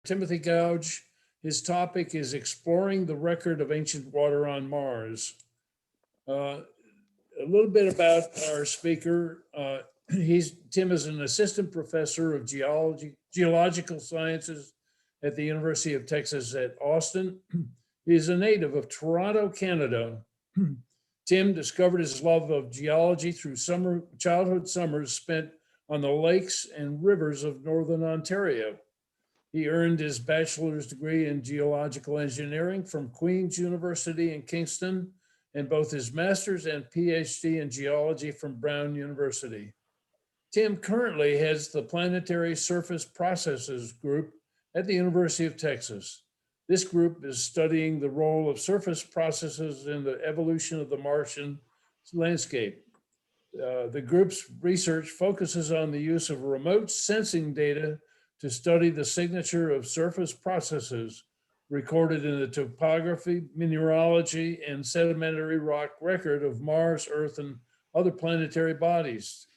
Timothy Gouge. His topic is exploring the record of ancient water on Mars. Uh, a little bit about our speaker. Tim is an assistant professor of geological sciences at the University of Texas at Austin. He is a native of Toronto, Canada. Tim discovered his love of geology through childhood summers spent on the lakes and rivers of northern Ontario. He earned his bachelor's degree in geological engineering from Queen's University in Kingston and both his master's and PhD in geology from Brown University. Tim currently heads the Planetary Surface Processes Group at the University of Texas. This group is studying the role of surface processes in the evolution of the Martian landscape. The group's research focuses on the use of remote sensing data to study the signature of surface processes recorded in the topography, mineralogy, and sedimentary rock record of Mars, Earth, and other planetary bodies.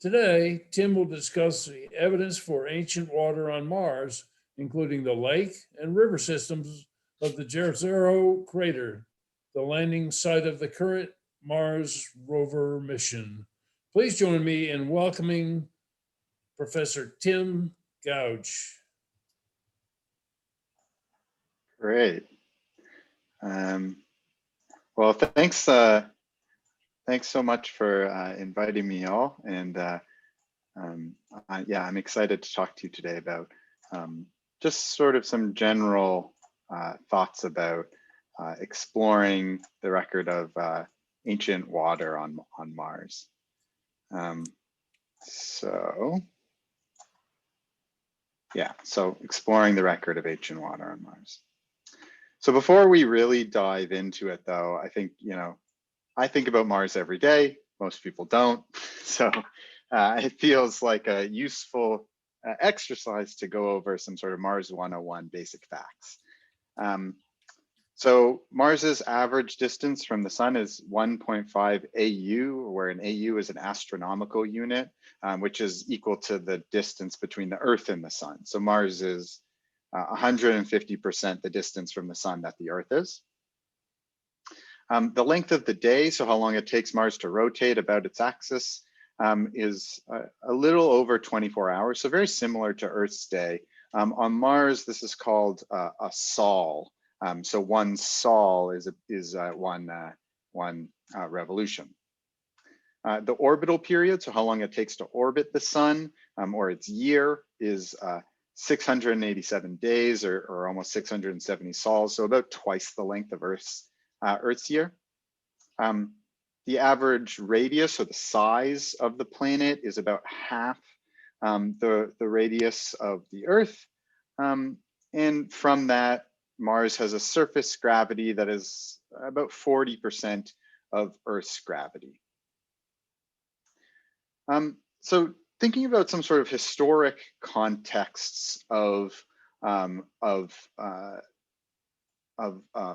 Today, Tim will discuss the evidence for ancient water on Mars, including the lake and river systems of the Jezero crater, the landing site of the current Mars rover mission. Please join me in welcoming Professor Tim Gouge. Great. Well, thanks so much for inviting me all. And yeah, I'm excited to talk to you today about just sort of some general thoughts about exploring the record of ancient water on Mars. So exploring the record of ancient water on Mars. So before we really dive into it though, I think, I think about Mars every day. Most people don't. So it feels like a useful exercise to go over some sort of Mars 101 basic facts. So Mars's average distance from the sun is 1.5 AU, where an AU is an astronomical unit, which is equal to the distance between the Earth and the sun. So Mars is 150% the distance from the sun that the Earth is. The length of the day, so how long it takes Mars to rotate about its axis, is a little over 24 hours, so very similar to Earth's day. On Mars, this is called a sol. So one sol is one revolution. The orbital period, so how long it takes to orbit the sun, or its year, is 687 days, or almost 670 sols, so about twice the length of Earth's year. The average radius, or the size of the planet, is about half the radius of the Earth. And from that, Mars has a surface gravity that is about 40% of Earth's gravity. So thinking about some sort of historic contexts of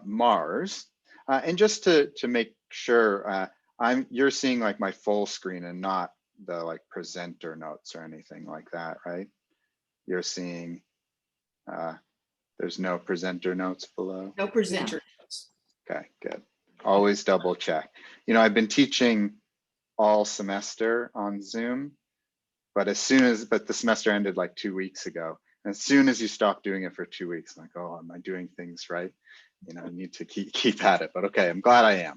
Mars, and just to make sure, you're seeing like my full screen and not the like presenter notes or anything like that, right? You're seeing, there's no presenter notes below? No presenter notes. Okay, good. Always double check. I've been teaching all semester on Zoom, but the semester ended like 2 weeks ago. And as soon as you stop doing it for 2 weeks, I'm like, oh, am I doing things right? I need to keep at it, but okay, I'm glad I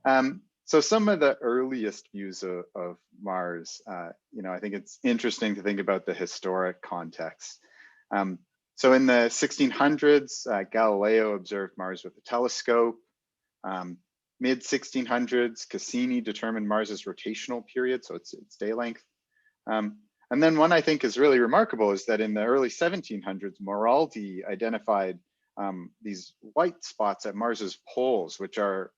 am. So some of the earliest views of Mars, I think it's interesting to think about the historic context. So in the 1600s, Galileo observed Mars with a telescope. Mid 1600s, Cassini determined Mars's rotational period, so its day length. And then one I think is really remarkable is that in the early 1700s, Maraldi identified these white spots at Mars's poles, which are,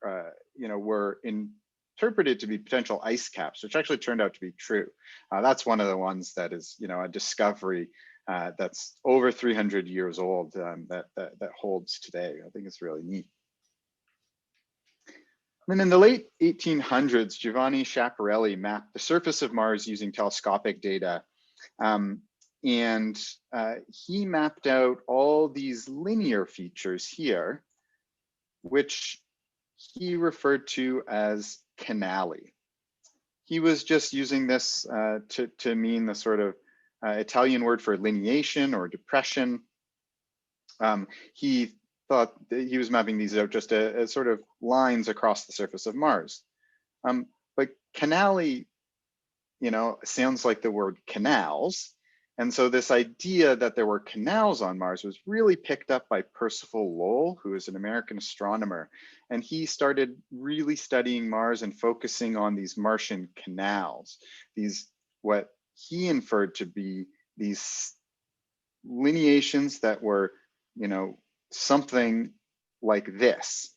were interpreted to be potential ice caps, which actually turned out to be true. That's one of the ones that is, a discovery that's over 300 years old that holds today. I think it's really neat. And in the late 1800s, Giovanni Schiaparelli mapped the surface of Mars using telescopic data. and he mapped out all these linear features here, which he referred to as canali. He was just using this to mean the sort of Italian word for lineation or depression. He thought that he was mapping these out just as sort of lines across the surface of Mars. But canali, sounds like the word canals. And so this idea that there were canals on Mars was really picked up by Percival Lowell, who is an American astronomer. And he started really studying Mars and focusing on these Martian canals, these what he inferred to be these lineations that were, something like this,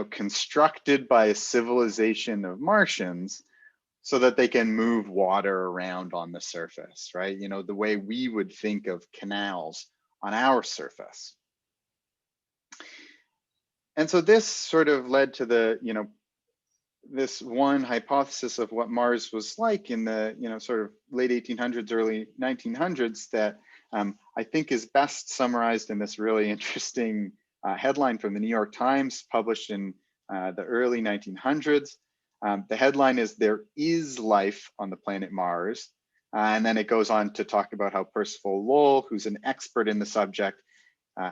constructed by a civilization of Martians so that they can move water around on the surface, right? The way we would think of canals on our surface. And so this sort of led to the, this one hypothesis of what Mars was like in the, sort of late 1800s, early 1900s that I think is best summarized in this really interesting headline from the New York Times published in the early 1900s. The headline is "There is life on the planet Mars." And then it goes on to talk about how Percival Lowell, who's an expert in the subject,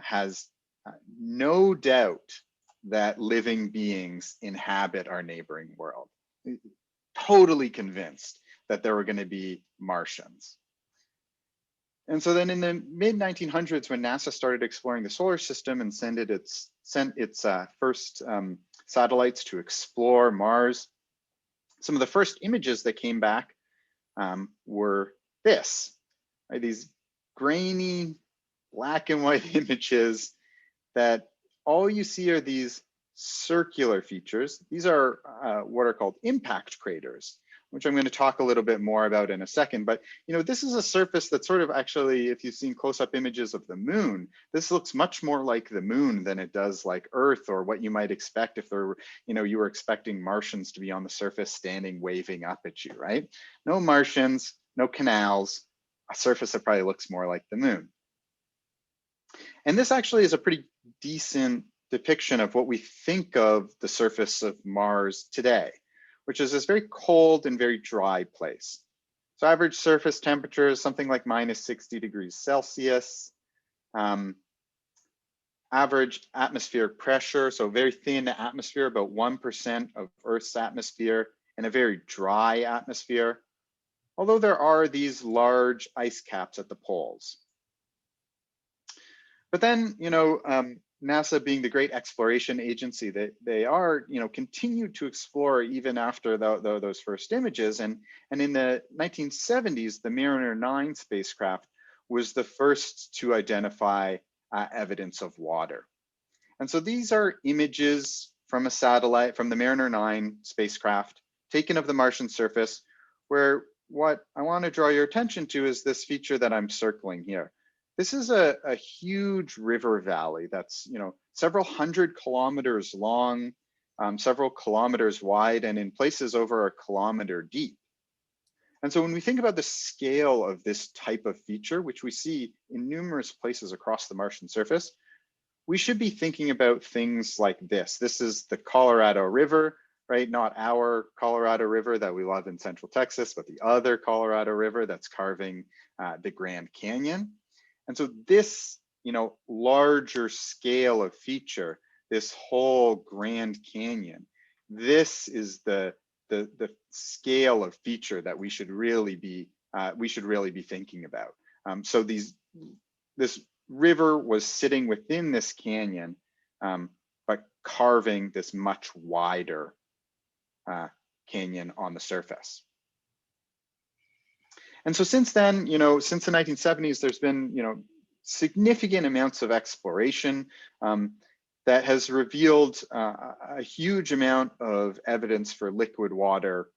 has no doubt that living beings inhabit our neighboring world. Totally convinced that there were going to be Martians. And so then in the mid 1900s, when NASA started exploring the solar system and sent its first satellites to explore Mars, some of the first images that came back were this, right? These grainy black and white images that all you see are these circular features. These are what are called impact craters, which I'm going to talk a little bit more about in a second. But this is a surface that sort of actually, if you've seen close-up images of the moon, this looks much more like the moon than it does like Earth, or what you might expect if there were, you were expecting Martians to be on the surface standing, waving up at you, right? No Martians, no canals, a surface that probably looks more like the moon. And this actually is a pretty decent depiction of what we think of the surface of Mars today, which is this very cold and very dry place. So average surface temperature is something like -60 degrees Celsius. Average atmospheric pressure, so very thin atmosphere, about 1% of Earth's atmosphere, and a very dry atmosphere, although there are these large ice caps at the poles. But then, NASA being the great exploration agency that they are, continued to explore even after those first images. And in the 1970s, the Mariner 9 spacecraft was the first to identify evidence of water. And so these are images from a satellite, from the Mariner 9 spacecraft, taken of the Martian surface, where what I want to draw your attention to is this feature that I'm circling here. This is a huge river valley that's, several hundred kilometers long, several kilometers wide, and in places over a kilometer deep. And so when we think about the scale of this type of feature, which we see in numerous places across the Martian surface, we should be thinking about things like this. This is the Colorado River, right? Not our Colorado River that we love in Central Texas, but the other Colorado River that's carving the Grand Canyon. And so this, larger scale of feature, this whole Grand Canyon, this is the scale of feature that we should really be thinking about. So this river was sitting within this canyon, but carving this much wider canyon on the surface. And so since then, since the 1970s, there's been, significant amounts of exploration that has revealed a huge amount of evidence for liquid water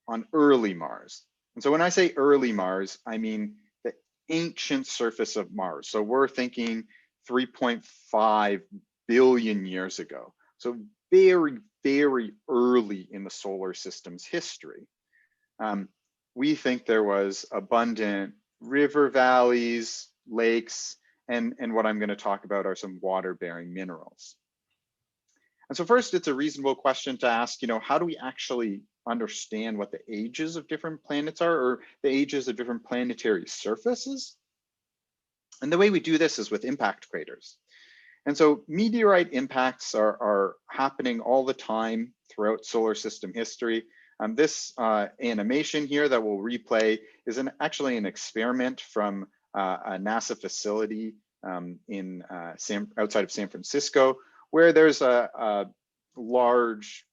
on early Mars. And so when I say early Mars, I mean the ancient surface of Mars. So we're thinking 3.5 billion years ago. So very, very early in the solar system's history. We think there was abundant river valleys, lakes, and what I'm going to talk about are some water-bearing minerals. And so first, it's a reasonable question to ask, how do we actually understand what the ages of different planets are, or the ages of different planetary surfaces? And the way we do this is with impact craters. And so meteorite impacts are happening all the time throughout solar system history. This animation here that we'll replay is actually an experiment from a NASA facility outside of San Francisco, where there's a large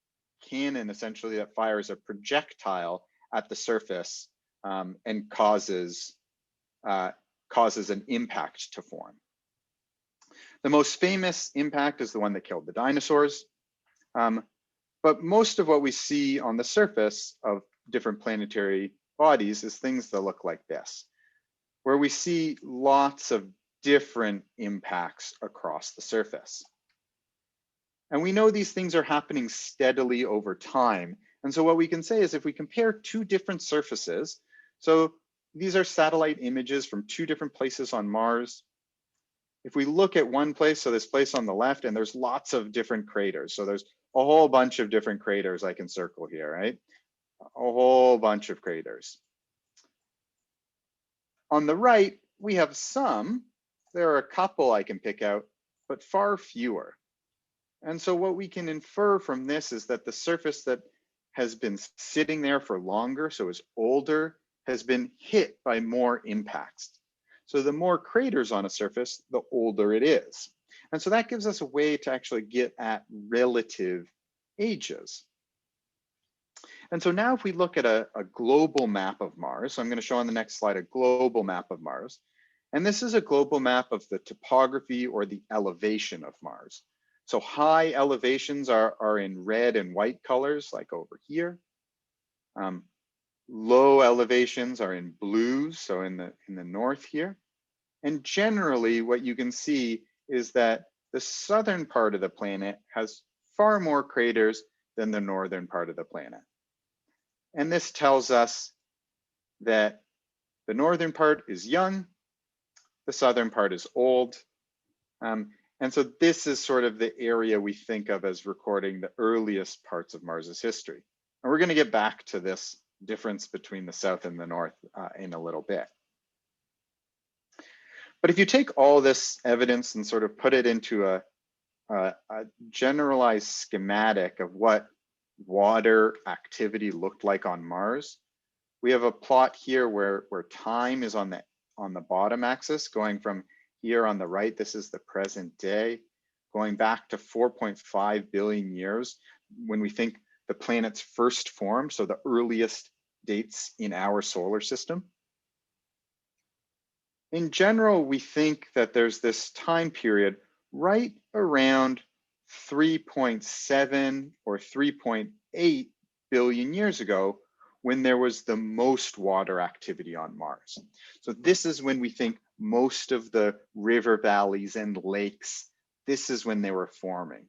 cannon essentially that fires a projectile at the surface and causes an impact to form. The most famous impact is the one that killed the dinosaurs. But most of what we see on the surface of different planetary bodies is things that look like this, where we see lots of different impacts across the surface. And we know these things are happening steadily over time. And so what we can say is if we compare two different surfaces, so these are satellite images from two different places on Mars. If we look at one place, so this place on the left, and there's lots of different craters. So there's a whole bunch of different craters I can circle here, right? A whole bunch of craters. On the right, we have some. There are a couple I can pick out, but far fewer. And so what we can infer from this is that the surface that has been sitting there for longer, so is older, has been hit by more impacts. So the more craters on a surface, the older it is. And so that gives us a way to actually get at relative ages. And so now if we look at a global map of Mars, so I'm going to show on the next slide a global map of Mars. And this is a global map of the topography or the elevation of Mars. So high elevations are in red and white colors, like over here. Low elevations are in blues, so in the north here. And generally what you can see is that the southern part of the planet has far more craters than the northern part of the planet. And this tells us that the northern part is young, the southern part is old. And so this is sort of the area we think of as recording the earliest parts of Mars's history. And we're going to get back to this difference between the south and the north in a little bit. But if you take all this evidence and sort of put it into a generalized schematic of what water activity looked like on Mars, we have a plot here where time is on the bottom axis, going from here on the right. This is the present day, going back to 4.5 billion years when we think the planets first formed, so the earliest dates in our solar system. In general, we think that there's this time period right around 3.7 or 3.8 billion years ago when there was the most water activity on Mars. So this is when we think most of the river valleys and lakes, this is when they were forming.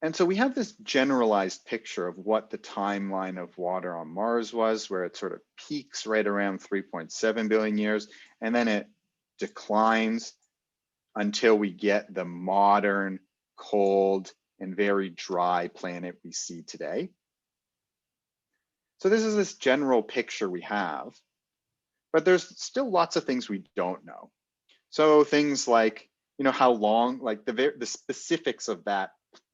And so we have this generalized picture of what the timeline of water on Mars was, where it sort of peaks right around 3.7 billion years, and then it declines until we get the modern, cold, and very dry planet we see today. So this is this general picture we have, but there's still lots of things we don't know. So things like, how long, like the specifics of that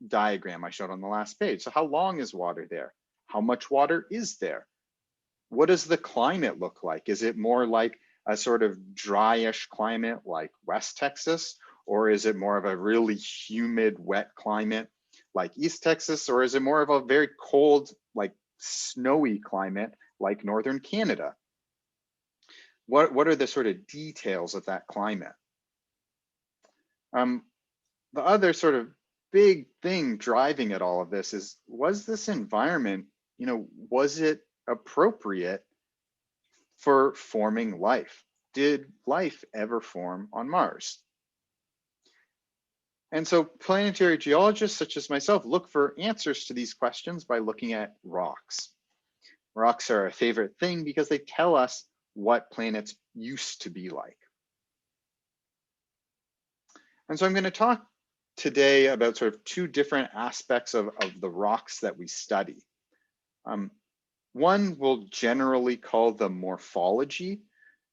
diagram I showed on the last page. So how long is water there? How much water is there? What does the climate look like? Is it more like a sort of dryish climate like West Texas? Or is it more of a really humid, wet climate like East Texas? Or is it more of a very cold, like snowy climate like Northern Canada? What are the sort of details of that climate? The other sort of big thing driving at all of this is, was this environment, was it appropriate for forming life? Did life ever form on Mars? And so planetary geologists such as myself look for answers to these questions by looking at rocks. Rocks are a favorite thing because they tell us what planets used to be like. And so I'm going to talk today about sort of two different aspects of the rocks that we study. One we'll generally call the morphology.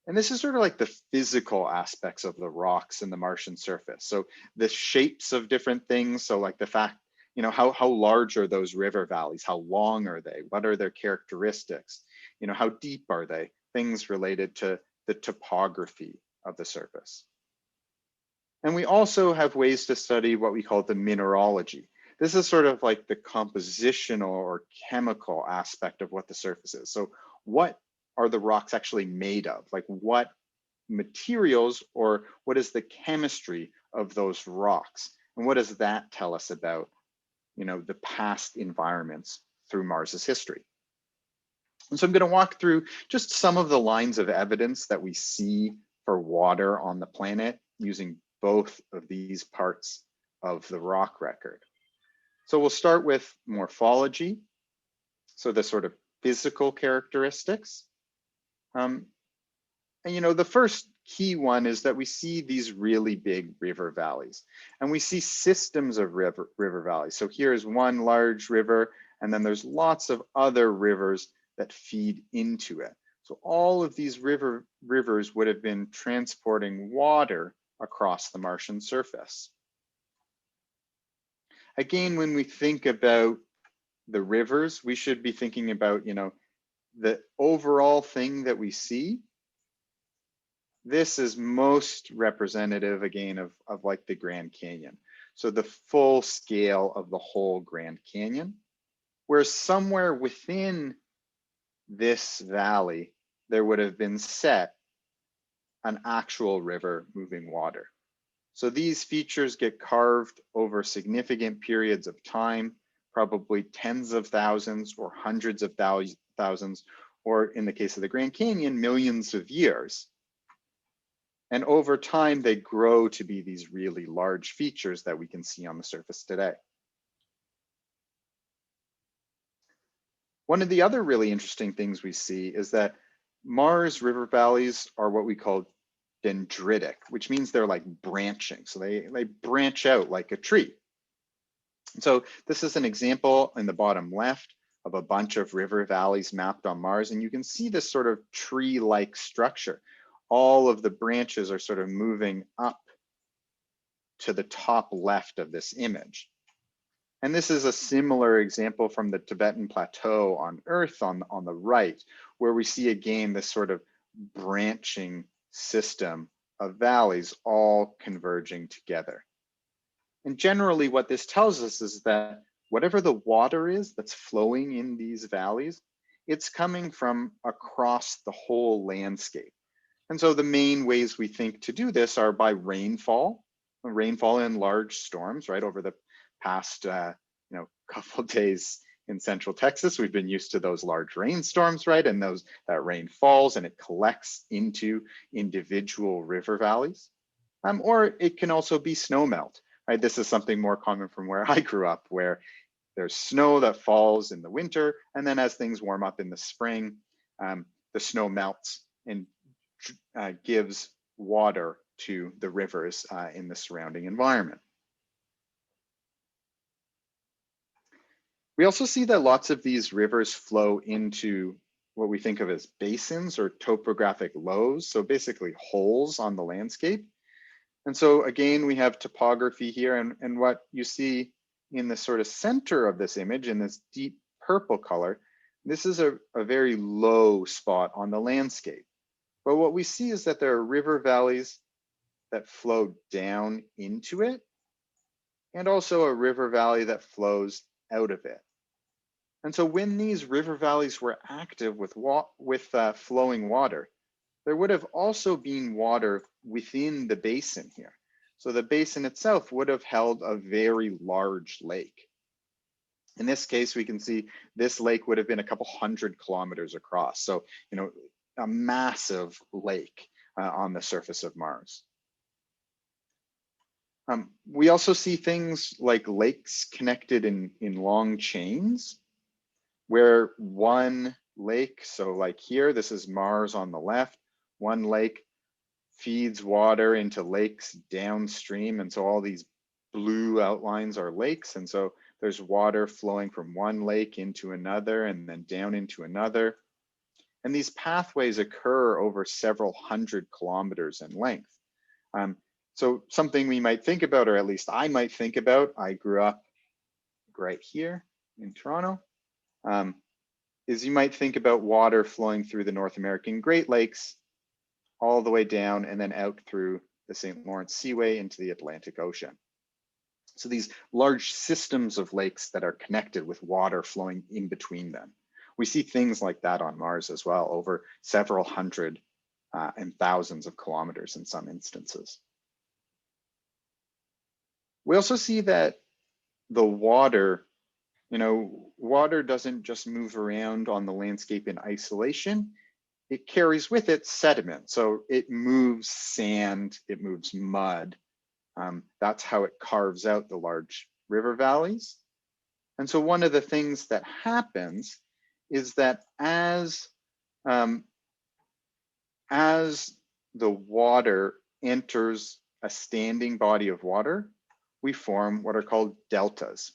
And this is sort of like the physical aspects of the rocks in the Martian surface. So the shapes of different things. So like the fact, you know, how large are those river valleys? How long are they? What are their characteristics? You know, how deep are they? Things related to the topography of the surface. And we also have ways to study what we call the mineralogy. This is sort of like the compositional or chemical aspect of what the surface is. So what are the rocks actually made of? Like what materials or what is the chemistry of those rocks? And what does that tell us about, you know, the past environments through Mars's history? And so I'm going to walk through just some of the lines of evidence that we see for water on the planet using both of these parts of the rock record. So we'll start with morphology. So the sort of physical characteristics. And you know, the first key one is that we see these really big river valleys, and we see systems of river valleys. So here's one large river, and then there's lots of other rivers that feed into it. So all of these rivers would have been transporting water across the Martian surface. Again, when we think about the rivers, we should be thinking about, you know, the overall thing that we see. This is most representative, again, of like the Grand Canyon. So the full scale of the whole Grand Canyon, where somewhere within this valley, there would have been set an actual river moving water. So these features get carved over significant periods of time, probably tens of thousands or hundreds of thousands, or in the case of the Grand Canyon, millions of years. And over time, they grow to be these really large features that we can see on the surface today. One of the other really interesting things we see is that Mars river valleys are what we call dendritic, which means they're like branching. So they branch out like a tree. So this is an example in the bottom left of a bunch of river valleys mapped on Mars. And you can see this sort of tree-like structure. All of the branches are sort of moving up to the top left of this image. And this is a similar example from the Tibetan Plateau on Earth on the right, where we see again this sort of branching system of valleys all converging together. And generally what this tells us is that whatever the water is that's flowing in these valleys, it's coming from across the whole landscape. And so the main ways we think to do this are by rainfall in large storms, right? Over the past couple of days in Central Texas, we've been used to those large rainstorms, right? And that rain falls and it collects into individual river valleys. Or it can also be snowmelt, right? This is something more common from where I grew up, where there's snow that falls in the winter, and then as things warm up in the spring, the snow melts and gives water to the rivers in the surrounding environment. We also see that lots of these rivers flow into what we think of as basins or topographic lows, so basically holes on the landscape. And so again, we have topography here, and what you see in the sort of center of this image in this deep purple color, this is a very low spot on the landscape. But what we see is that there are river valleys that flow down into it, and also a river valley that flows out of it. And so when these river valleys were active with flowing water, there would have also been water within the basin here. So the basin itself would have held a very large lake. In this case, we can see this lake would have been a couple hundred kilometers across. So, you know, a massive lake on the surface of Mars. We also see things like lakes connected in long chains, where one lake. So like here, this is Mars on the left. One lake feeds water into lakes downstream. And so all these blue outlines are lakes. And so there's water flowing from one lake into another and then down into another. And these pathways occur over several hundred kilometers in length. So something we might think about, or at least I might think about, I grew up right here in Toronto, is you might think about water flowing through the North American Great Lakes all the way down and then out through the St. Lawrence Seaway into the Atlantic Ocean. So these large systems of lakes that are connected with water flowing in between them. We see things like that on Mars as well, over several hundred and thousands of kilometers in some instances. We also see that the water, water doesn't just move around on the landscape in isolation. It carries with it sediment. So it moves sand, it moves mud. That's how it carves out the large river valleys. And so one of the things that happens is that as the water enters a standing body of water, we form what are called deltas.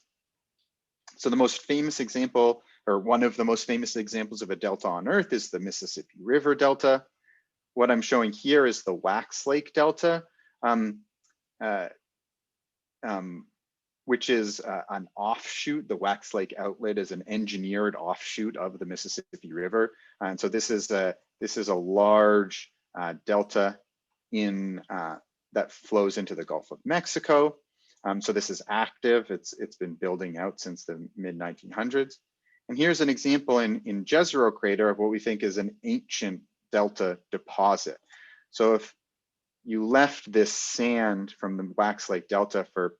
So the most famous example, or one of the most famous examples of a delta on Earth, is the Mississippi River Delta. What I'm showing here is the Wax Lake Delta, which is an offshoot. The Wax Lake outlet is an engineered offshoot of the Mississippi River, and so this is a large delta in that flows into the Gulf of Mexico. So this is active. It's been building out since the mid 1900s. And here's an example in Jezero crater of what we think is an ancient delta deposit. So if you left this sand from the Wax Lake Delta for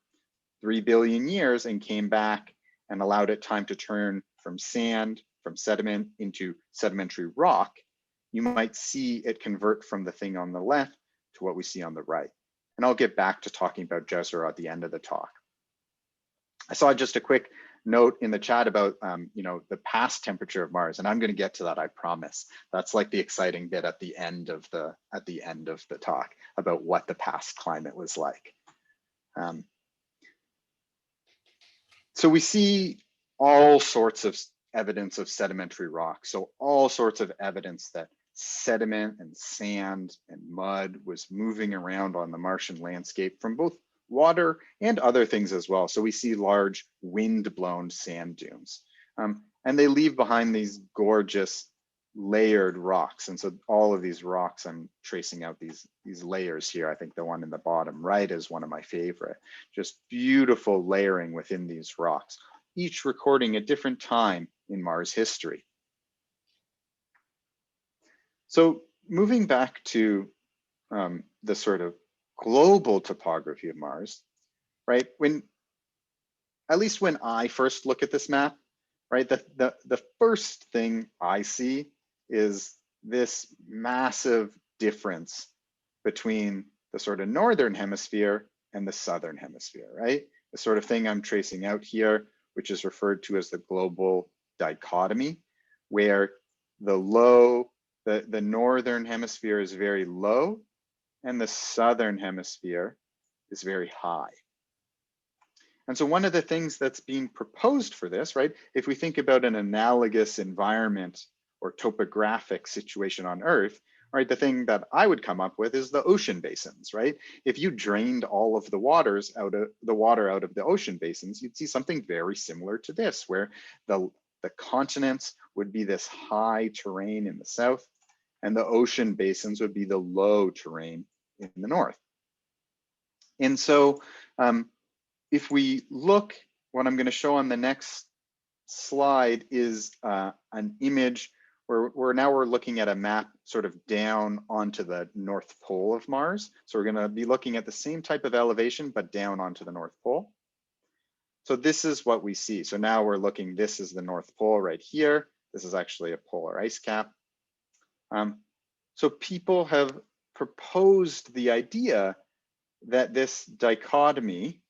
3 billion years and came back and allowed it time to turn from sand, from sediment into sedimentary rock, you might see it convert from the thing on the left to what we see on the right. And I'll get back to talking about Jezero at the end of the talk. I saw just a quick note in the chat about the past temperature of Mars, and I'm going to get to that, I promise. That's like the exciting bit at the end of the talk about what the past climate was like. So we see all sorts of evidence of sedimentary rock. So all sorts of evidence that sediment and sand and mud was moving around on the Martian landscape from both water and other things as well. So we see large wind-blown sand dunes. And they leave behind these gorgeous layered rocks. And so all of these rocks, I'm tracing out these layers here. I think the one in the bottom right is one of my favorite. Just beautiful layering within these rocks, each recording a different time in Mars history. So moving back to the sort of global topography of Mars, right? At least when I first look at this map, right, the first thing I see is this massive difference between the sort of northern hemisphere and the southern hemisphere, right? The sort of thing I'm tracing out here, which is referred to as the global dichotomy, where the northern hemisphere is very low and the southern hemisphere is very high. And so one of the things that's being proposed for this, right, if we think about an analogous environment or topographic situation on Earth, right, the thing that I would come up with is the ocean basins, right? If you drained all of the water out of the ocean basins, you'd see something very similar to this, where the continents would be this high terrain in the south, and the ocean basins would be the low terrain in the north. And so if we look, what I'm going to show on the next slide is an image where we're looking at a map sort of down onto the North Pole of Mars. So we're going to be looking at the same type of elevation, but down onto the North Pole. So this is what we see. So now we're looking, this is the North Pole right here. This is actually a polar ice cap. So people have proposed the idea that this dichotomy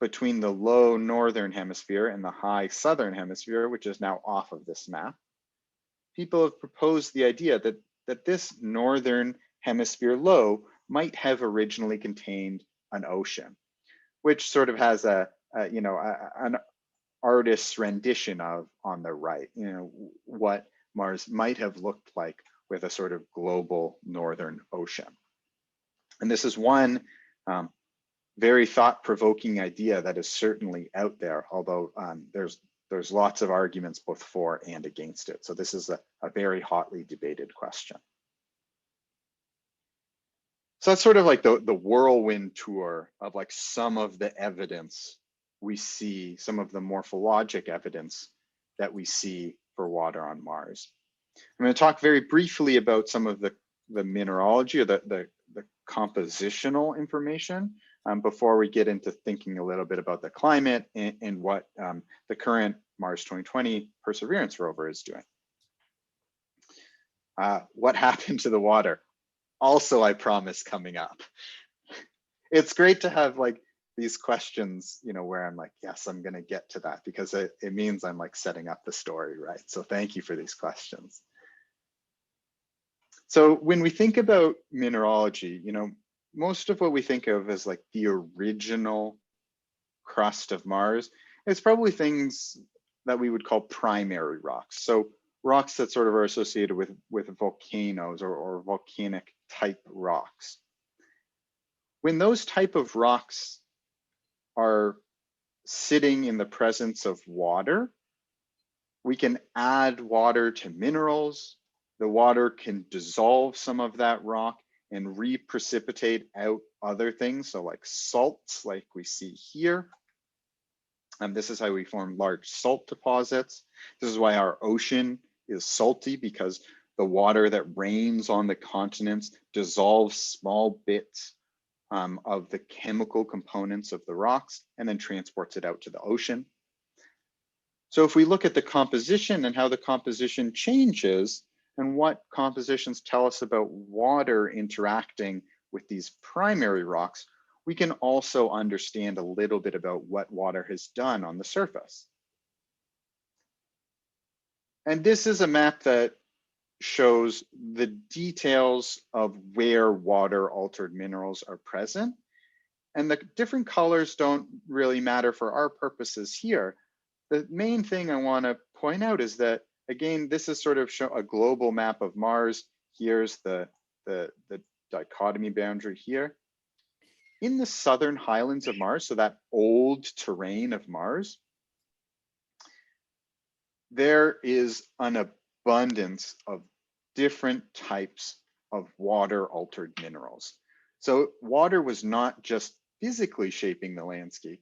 between the low northern hemisphere and the high southern hemisphere, which is now off of this map, people have proposed the idea that this northern hemisphere low might have originally contained an ocean, which sort of has an artist's rendition of on the right, what Mars might have looked like with a sort of global northern ocean. And this is one very thought-provoking idea that is certainly out there, although there's lots of arguments both for and against it. So this is a very hotly debated question. So that's sort of like the whirlwind tour of like some of the evidence we see, some of the morphologic evidence that we see for water on Mars. I'm going to talk very briefly about some of the mineralogy or the compositional information before we get into thinking a little bit about the climate and what the current Mars 2020 Perseverance rover is doing. What happened to the water? Also, I promise, coming up. It's great to have like these questions, where I'm like, yes, I'm going to get to that, because it means I'm like setting up the story, right? So thank you for these questions. So when we think about mineralogy, most of what we think of as like the original crust of Mars is probably things that we would call primary rocks. So rocks that sort of are associated with volcanoes or volcanic type rocks. When those type of rocks are sitting in the presence of water, we can add water to minerals. The water can dissolve some of that rock and reprecipitate out other things. So like salts, like we see here. And this is how we form large salt deposits. This is why our ocean is salty, because the water that rains on the continents dissolves small bits of the chemical components of the rocks and then transports it out to the ocean. So if we look at the composition and how the composition changes and what compositions tell us about water interacting with these primary rocks, we can also understand a little bit about what water has done on the surface. And this is a map that shows the details of where water altered minerals are present. And the different colors don't really matter for our purposes here. The main thing I want to point out is that, again, this is sort of a global map of Mars. Here's the dichotomy boundary here. In the southern highlands of Mars, so that old terrain of Mars, there is an abundance of different types of water altered minerals. So water was not just physically shaping the landscape,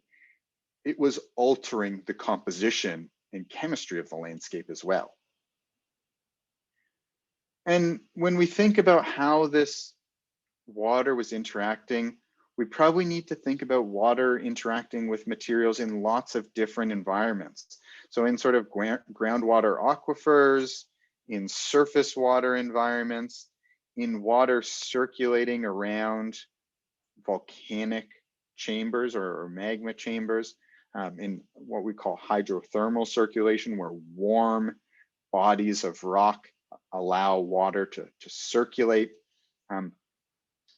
it was altering the composition and chemistry of the landscape as well. And when we think about how this water was interacting, we probably need to think about water interacting with materials in lots of different environments. So in sort of groundwater aquifers, in surface water environments, in water circulating around volcanic chambers or magma chambers, in what we call hydrothermal circulation, where warm bodies of rock allow water to circulate.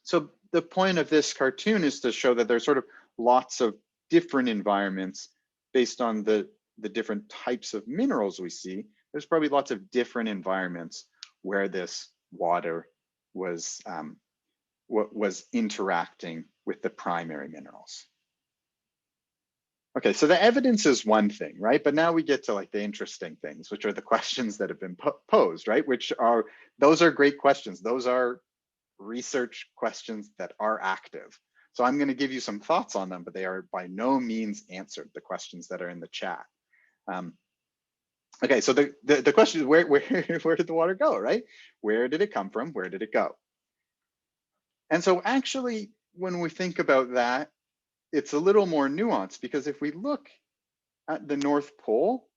So the point of this cartoon is to show that there's sort of lots of different environments based on the different types of minerals we see. There's probably lots of different environments where this water was interacting with the primary minerals. Okay, so the evidence is one thing, right? But now we get to like the interesting things, which are the questions that have been posed, right? Those are great questions. Those are research questions that are active. So I'm going to give you some thoughts on them, but they are by no means answered, the questions that are in the chat. Okay, so the question is where did the water go, right? Where did it come from? Where did it go? And so actually, when we think about that, it's a little more nuanced, because if we look at the North Pole,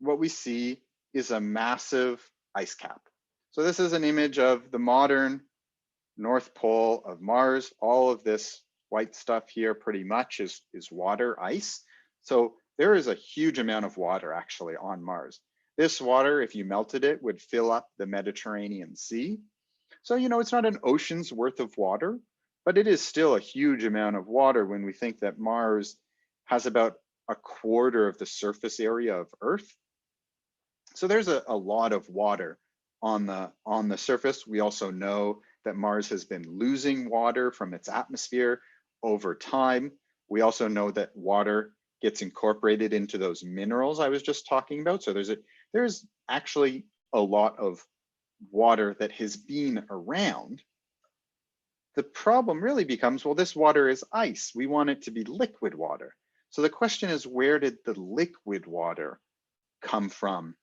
what we see is a massive ice cap. So this is an image of the modern North Pole of Mars. All of this white stuff here pretty much is water ice. So there is a huge amount of water actually on Mars. This water, if you melted it, would fill up the Mediterranean Sea. So, it's not an ocean's worth of water, but it is still a huge amount of water when we think that Mars has about a quarter of the surface area of Earth. So there's a lot of water on the surface. We also know that Mars has been losing water from its atmosphere over time. We also know that water gets incorporated into those minerals I was just talking about. So there's actually a lot of water that has been around. The problem really becomes, well, this water is ice. We want it to be liquid water. So the question is, where did the liquid water come from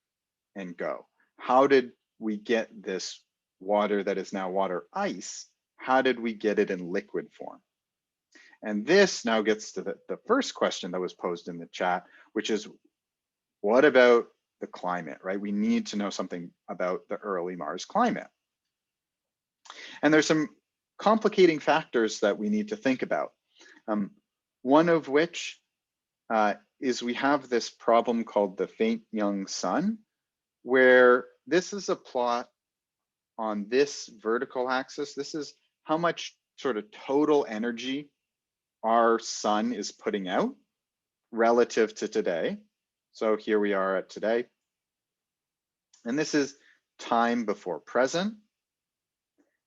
and go? How did we get this water that is now water ice? How did we get it in liquid form? And this now gets to the first question that was posed in the chat, which is, what about the climate, right? We need to know something about the early Mars climate. And there's some complicating factors that we need to think about. One of which is we have this problem called the faint young sun, where this is a plot on this vertical axis. This is how much sort of total energy our sun is putting out relative to today. So here we are at today. And this is time before present.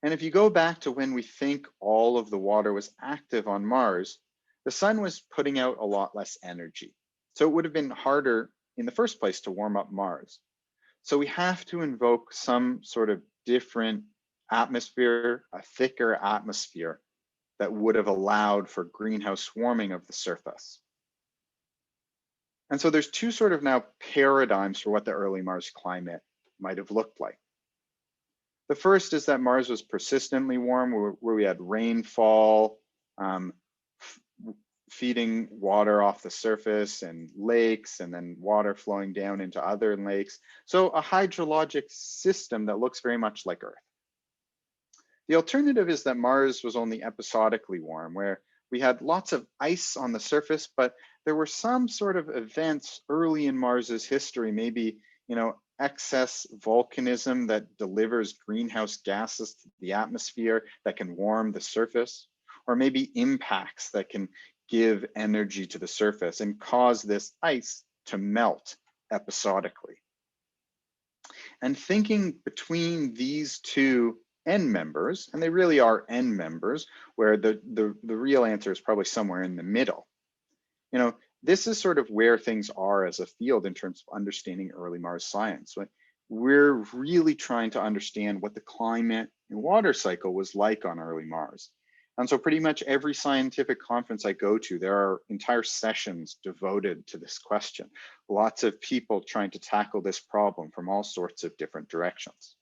And if you go back to when we think all of the water was active on Mars, the sun was putting out a lot less energy. So it would have been harder in the first place to warm up Mars. So we have to invoke some sort of different atmosphere, a thicker atmosphere that would have allowed for greenhouse warming of the surface. And so there's two sort of now paradigms for what the early Mars climate might have looked like. The first is that Mars was persistently warm, where we had rainfall, feeding water off the surface and lakes, and then water flowing down into other lakes. So a hydrologic system that looks very much like Earth. The alternative is that Mars was only episodically warm, where we had lots of ice on the surface, but there were some sort of events early in Mars's history, maybe, excess volcanism that delivers greenhouse gases to the atmosphere that can warm the surface, or maybe impacts that can give energy to the surface and cause this ice to melt episodically. And thinking between these two end members, and they really are end members, where the real answer is probably somewhere in the middle. This is sort of where things are as a field in terms of understanding early Mars science. We're really trying to understand what the climate and water cycle was like on early Mars. And so pretty much every scientific conference I go to, there are entire sessions devoted to this question. Lots of people trying to tackle this problem from all sorts of different directions.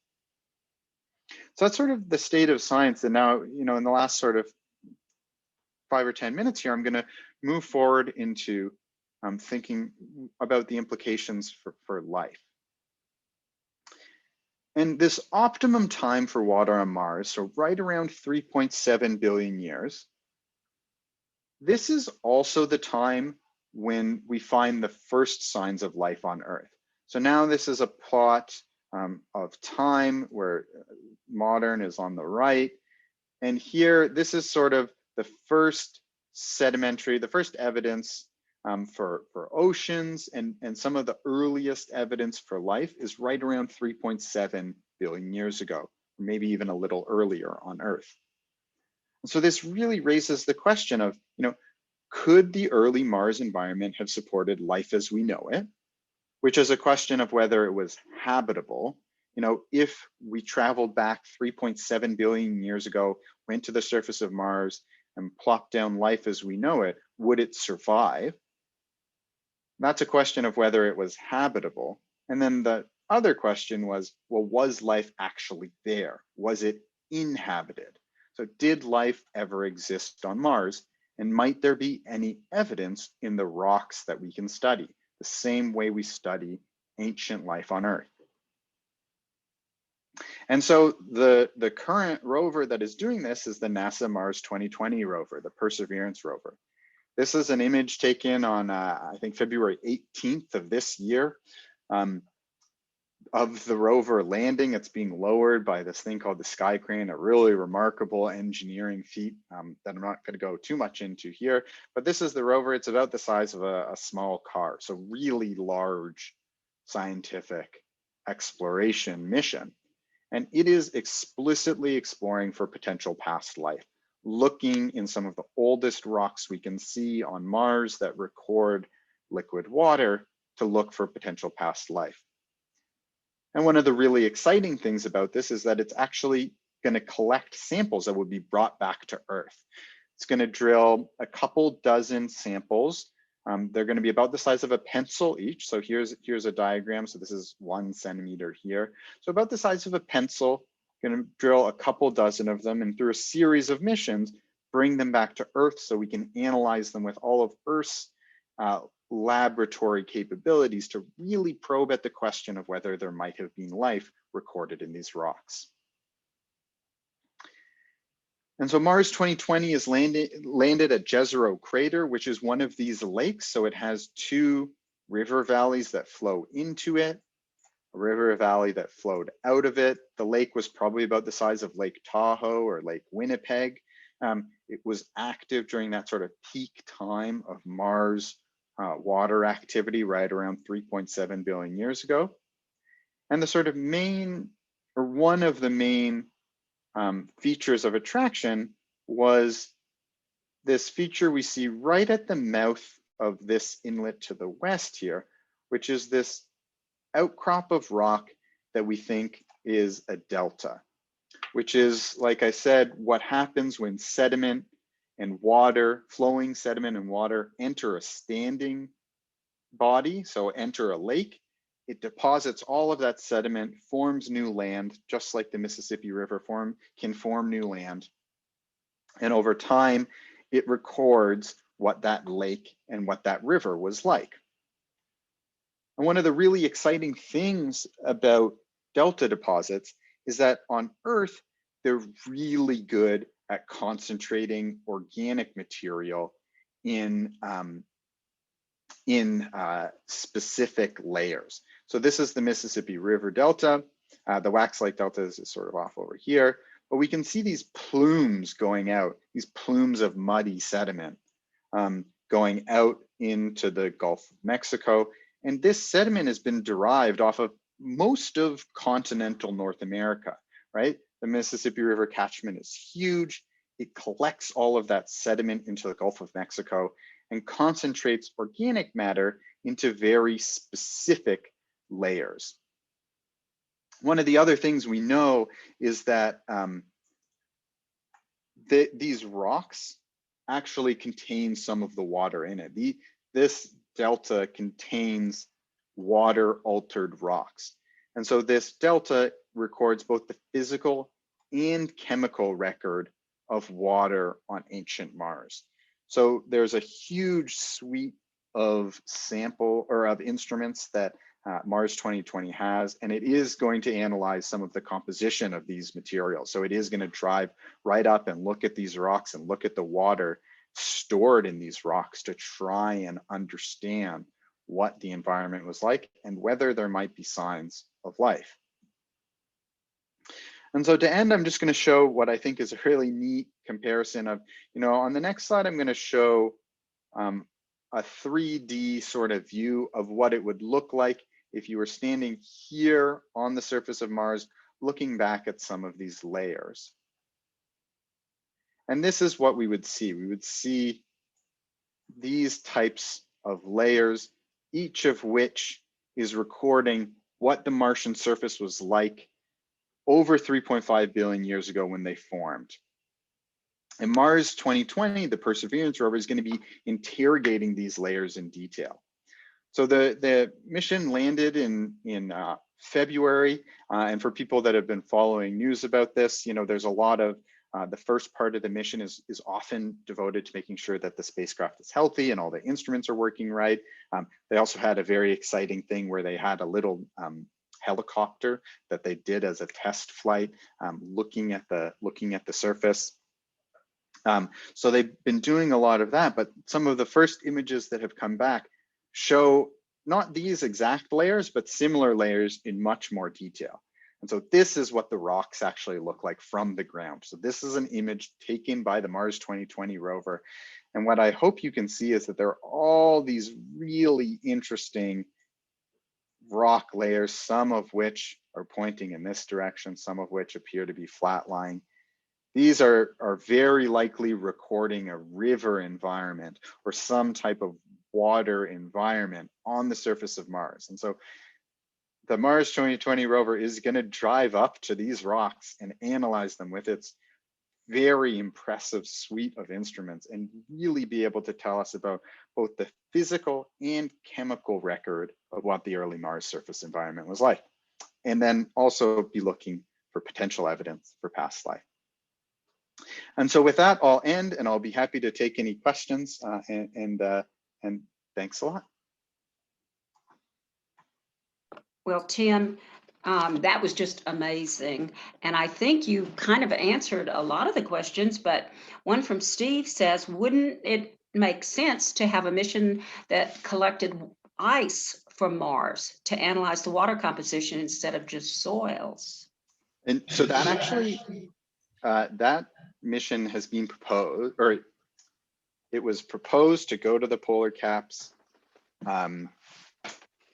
So that's sort of the state of science. And now, in the last sort of 5 or 10 minutes here, I'm going to move forward into thinking about the implications for life. And this optimum time for water on Mars, so right around 3.7 billion years, this is also the time when we find the first signs of life on Earth. So now this is a plot of time where modern is on the right. And here, this is sort of the first sedimentary, the first evidence for oceans, and some of the earliest evidence for life is right around 3.7 billion years ago, maybe even a little earlier on Earth. And so this really raises the question of, could the early Mars environment have supported life as we know it? Which is a question of whether it was habitable. If we traveled back 3.7 billion years ago, went to the surface of Mars and plopped down life as we know it, would it survive? That's a question of whether it was habitable. And then the other question was, well, was life actually there? Was it inhabited? So did life ever exist on Mars? And might there be any evidence in the rocks that we can study, the same way we study ancient life on Earth? And so the current rover that is doing this is the NASA Mars 2020 rover, the Perseverance rover. This is an image taken on, I think, February 18th of this year. of the rover landing. It's being lowered by this thing called the Sky Crane, a really remarkable engineering feat that I'm not going to go too much into here. But this is the rover. It's about the size of a small car, so really large scientific exploration mission. And it is explicitly exploring for potential past life, looking in some of the oldest rocks we can see on Mars that record liquid water to look for potential past life. And one of the really exciting things about this is that it's actually going to collect samples that would be brought back to Earth. It's going to drill a couple dozen samples. They're going to be about the size of a pencil each. So here's a diagram. So this is 1 centimeter here. So about the size of a pencil, going to drill a couple dozen of them, and through a series of missions, bring them back to Earth so we can analyze them with all of Earth's laboratory capabilities to really probe at the question of whether there might have been life recorded in these rocks. And so Mars 2020 is landed at Jezero Crater, which is one of these lakes. So it has 2 river valleys that flow into it, a river valley that flowed out of it. The lake was probably about the size of Lake Tahoe or Lake Winnipeg. It was active during that sort of peak time of Mars water activity right around 3.7 billion years ago. And the sort of main, or one of the main features of attraction was this feature we see right at the mouth of this inlet to the west here, which is this outcrop of rock that we think is a delta, which is, like I said, what happens when sediment and water, flowing sediment and water, enter a standing body, so enter a lake. It deposits all of that sediment, forms new land, just like the Mississippi River can form new land. And over time, it records what that lake and what that river was like. And one of the really exciting things about delta deposits is that on Earth, they're really good at concentrating organic material in specific layers. So this is the Mississippi River Delta. The Wax Lake Delta is sort of off over here, but we can see these plumes going out, these plumes of muddy sediment going out into the Gulf of Mexico. And this sediment has been derived off of most of continental North America, right? The Mississippi River catchment is huge. It collects all of that sediment into the Gulf of Mexico and concentrates organic matter into very specific layers. One of the other things we know is that these rocks actually contain some of the water in it. This delta contains water-altered rocks. And so this delta records both the physical and chemical record of water on ancient Mars. So there's a huge suite of instruments that Mars 2020 has, and it is going to analyze some of the composition of these materials. So it is going to drive right up and look at these rocks and look at the water stored in these rocks to try and understand what the environment was like and whether there might be signs of life. And so to end, I'm just going to show what I think is a really neat comparison of, on the next slide, I'm going to show a 3D sort of view of what it would look like if you were standing here on the surface of Mars, looking back at some of these layers. And this is what we would see. We would see these types of layers, each of which is recording what the Martian surface was like over 3.5 billion years ago when they formed. And Mars 2020, the Perseverance rover, is going to be interrogating these layers in detail. So the mission landed in February, and for people that have been following news about this, there's a lot of the first part of the mission is often devoted to making sure that the spacecraft is healthy and all the instruments are working right. They also had a very exciting thing where they had a little helicopter that they did as a test flight, looking at the surface. So they've been doing a lot of that, but some of the first images that have come back show not these exact layers, but similar layers in much more detail. And so this is what the rocks actually look like from the ground. So this is an image taken by the Mars 2020 rover. And what I hope you can see is that there are all these really interesting rock layers, some of which are pointing in this direction, some of which appear to be flat lying. These are very likely recording a river environment or some type of water environment on the surface of Mars. And so the Mars 2020 rover is going to drive up to these rocks and analyze them with its very impressive suite of instruments and really be able to tell us about both the physical and chemical record of what the early Mars surface environment was like. And then also be looking for potential evidence for past life. And so with that, I'll end, and I'll be happy to take any questions, and thanks a lot. Well, Tim, that was just amazing. And I think you kind of answered a lot of the questions, but one from Steve says, wouldn't it make sense to have a mission that collected ice from Mars to analyze the water composition instead of just soils? And so that actually, that mission has been proposed, or it was proposed to go to the polar caps.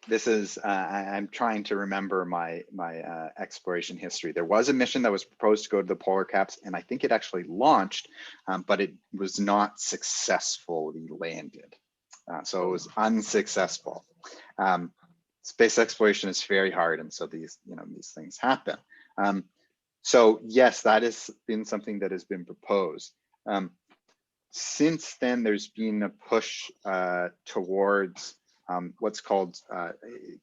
This is, I'm trying to remember my exploration history. There was a mission that was proposed to go to the polar caps, and I think it actually launched, but it was not successfully landed. So it was unsuccessful. Space exploration is very hard, and so these things happen. So yes, that has been something that has been proposed. Since then, there's been a push towards what's called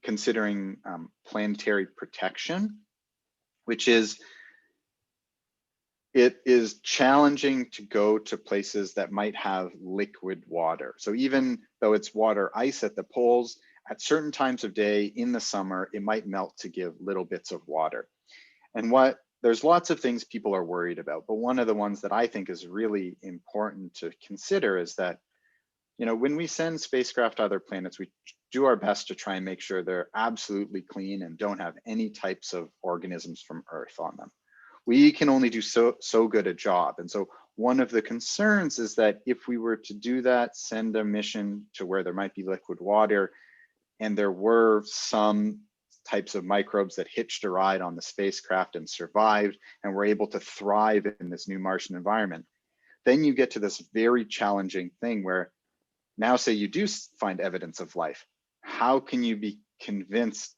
considering planetary protection, which is, it is challenging to go to places that might have liquid water. So even though it's water ice at the poles, at certain times of day in the summer, it might melt to give little bits of water. And there's lots of things people are worried about, but one of the ones that I think is really important to consider is that, when we send spacecraft to other planets, we do our best to try and make sure they're absolutely clean and don't have any types of organisms from Earth on them. We can only do so good a job. And so one of the concerns is that if we were to do that, send a mission to where there might be liquid water, and there were some types of microbes that hitched a ride on the spacecraft and survived and were able to thrive in this new Martian environment, then you get to this very challenging thing where now, say you do find evidence of life, how can you be convinced?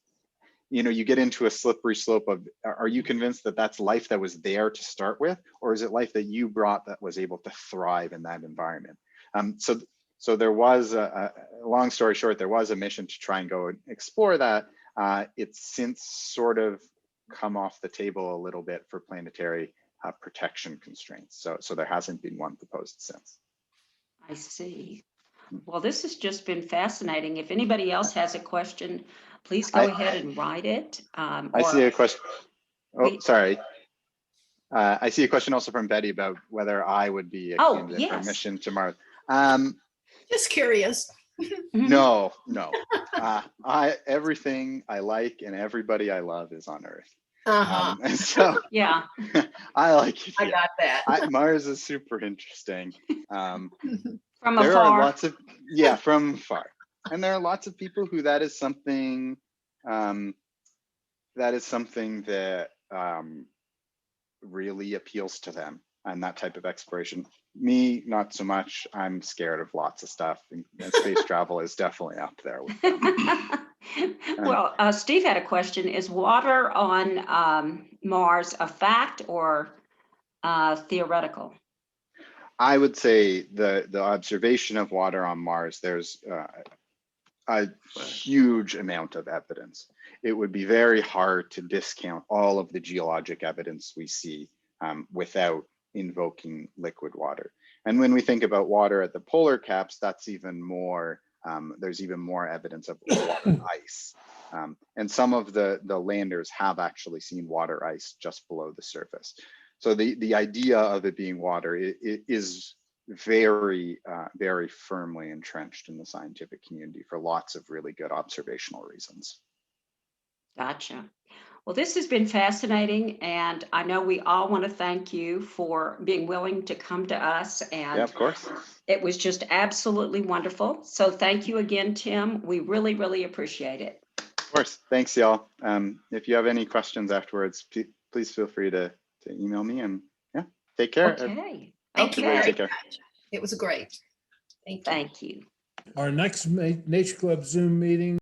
You get into a slippery slope of, are you convinced that that's life that was there to start with, or is it life that you brought that was able to thrive in that environment? So there was a long story short, there was a mission to try and go and explore that. It's since sort of come off the table a little bit for planetary protection constraints. So there hasn't been one proposed since. I see. Well, this has just been fascinating. If anybody else has a question, please go ahead and write it. I see a question. Oh, sorry. I see a question also from Betty about whether I would be a candidate for a mission to Mars. Just curious. No. Everything I like and everybody I love is on Earth. And so yeah, I like it. I got that. Mars is super interesting. from there afar. Are lots of, from far. And there are lots of people who that is something that really appeals to them, and that type of exploration. Me, not so much. I'm scared of lots of stuff, and space travel is definitely up there with Well, Steve had a question. Is water on Mars a fact or theoretical? I would say the observation of water on Mars, there's a huge amount of evidence. It would be very hard to discount all of the geologic evidence we see without invoking liquid water. And when we think about water at the polar caps, that's even more, there's even more evidence of water ice. And some of the landers have actually seen water ice just below the surface. So the idea of it being water is very, very firmly entrenched in the scientific community for lots of really good observational reasons. Gotcha. Well, this has been fascinating, and I know we all want to thank you for being willing to come to us, Yeah, and of course. it was just absolutely wonderful. So thank you again, Tim. We really, really appreciate it. Of course. Thanks, y'all. If you have any questions afterwards, please feel free to email me, and yeah, take care. Okay. Thank you Okay. very Take care. much. It was great. Thank you. Thank you. Our next Nature Club Zoom meeting